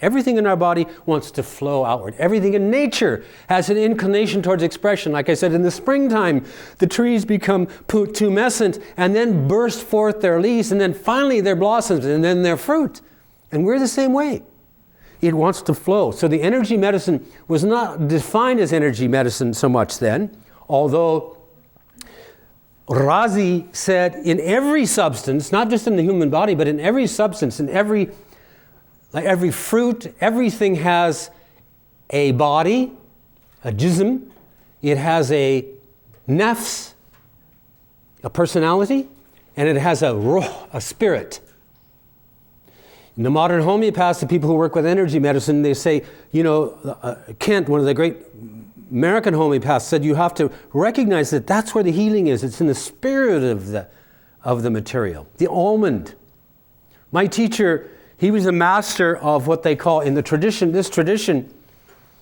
Everything in our body wants to flow outward. Everything in nature has an inclination towards expression. Like I said, in the springtime, the trees become tumescent and then burst forth their leaves, and then finally their blossoms, and then their fruit. And we're the same way. It wants to flow. So the energy medicine was not defined as energy medicine so much then, although Razi said in every substance, not just in the human body, but in every substance, in every fruit, everything has a body, a jism. It has a nafs, a personality, and it has a ruh, a spirit. In the modern homeopaths, the people who work with energy medicine, they say, Kent, one of the great American homeopaths, said you have to recognize that that's where the healing is. It's in the spirit of the material, the almond. My teacher, he was a master of what they call, in this tradition,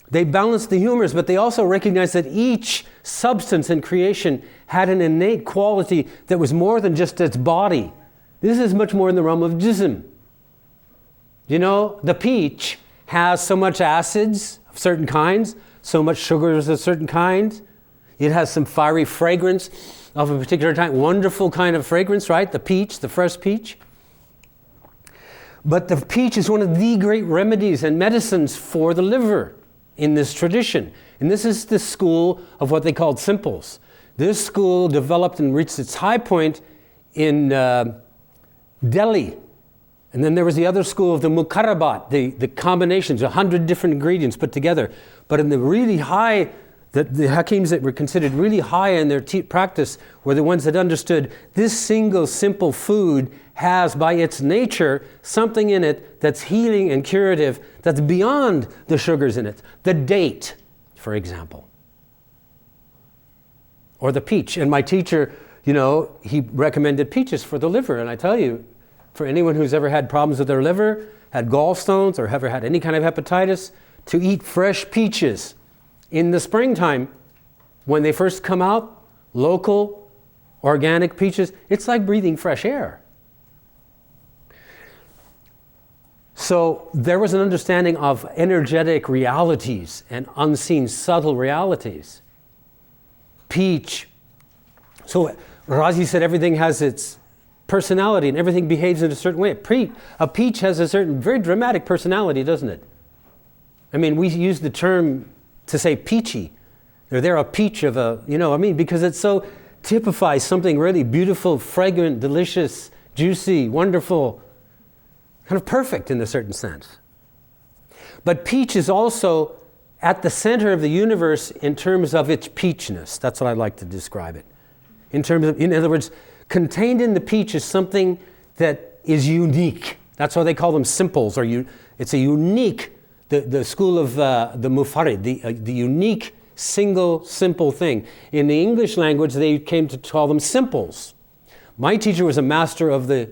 they balanced the humors, but they also recognized that each substance in creation had an innate quality that was more than just its body. This is much more in the realm of jism. The peach has so much acids of certain kinds, so much sugars of certain kinds. It has some fiery fragrance of a particular type, wonderful kind of fragrance, right? The peach, the fresh peach. But the peach is one of the great remedies and medicines for the liver in this tradition. And this is the school of what they called simples. This school developed and reached its high point in Delhi. And then there was the other school of the muqarrabat, the combinations, 100 different ingredients put together. But in the really high, the Hakims that were considered really high in their practice were the ones that understood this single simple food has by its nature something in it that's healing and curative, that's beyond the sugars in it. The date, for example. Or the peach. And my teacher, he recommended peaches for the liver. And I tell you, for anyone who's ever had problems with their liver, had gallstones, or ever had any kind of hepatitis, to eat fresh peaches in the springtime when they first come out, local, organic peaches, it's like breathing fresh air. So there was an understanding of energetic realities and unseen subtle realities. Peach. So Razi said everything has its personality and everything behaves in a certain way. A peach has a certain very dramatic personality, doesn't it? I mean, we use the term to say peachy. They're a peach of because it so typifies something really beautiful, fragrant, delicious, juicy, wonderful, kind of perfect in a certain sense. But peach is also at the center of the universe in terms of its peachness. That's what I like to describe it. In other words, contained in the peach is something that is unique. That's why they call them simples. It's a unique, the school of the Mufarid, the unique, single, simple thing. In the English language, they came to call them simples. My teacher was a master of the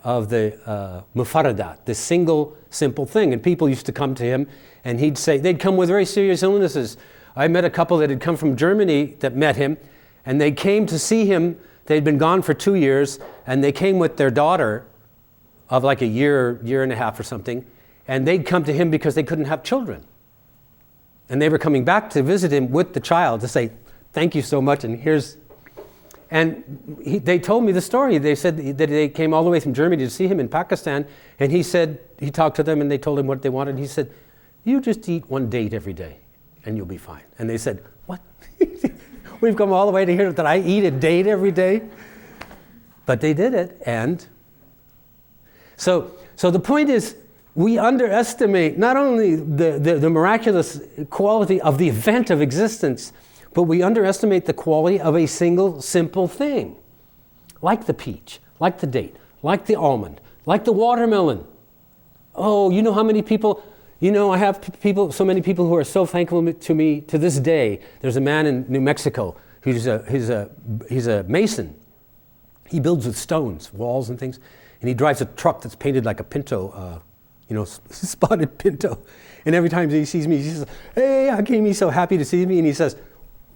Mufaradat, the single, simple thing. And people used to come to him, and they'd come with very serious illnesses. I met a couple that had come from Germany that met him, and they came to see him. They'd been gone for 2 years, and they came with their daughter of like a year and a half or something, and they'd come to him because they couldn't have children. And they were coming back to visit him with the child to say, thank you so much, they told me the story. They said that they came all the way from Germany to see him in Pakistan, and he said, he talked to them and they told him what they wanted. He said, you just eat one date every day and you'll be fine. And they said, what? We've come all the way to hear that I eat a date every day? But they did it, and so the point is, we underestimate not only the miraculous quality of the event of existence, but we underestimate the quality of a single, simple thing. Like the peach, like the date, like the almond, like the watermelon. Oh, you know how many people, I have so many people who are so thankful to me to this day. There's a man in New Mexico who's he's a mason. He builds with stones, walls and things, and he drives a truck that's painted like a Pinto, spotted Pinto. And every time he sees me, he says, hey, Hakim, he's so happy to see me. And he says,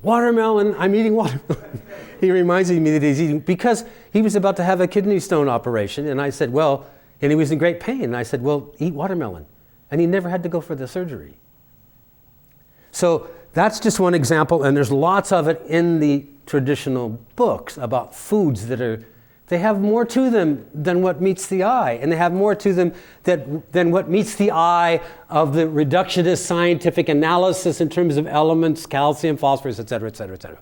watermelon, I'm eating watermelon. He reminds me that he's eating, because he was about to have a kidney stone operation. And I said, and he was in great pain. And I said, well, eat watermelon. And he never had to go for the surgery. So that's just one example, and there's lots of it in the traditional books about foods they have more to them than what meets the eye, and they have more to them than what meets the eye of the reductionist scientific analysis in terms of elements, calcium, phosphorus, et cetera, et cetera, et cetera.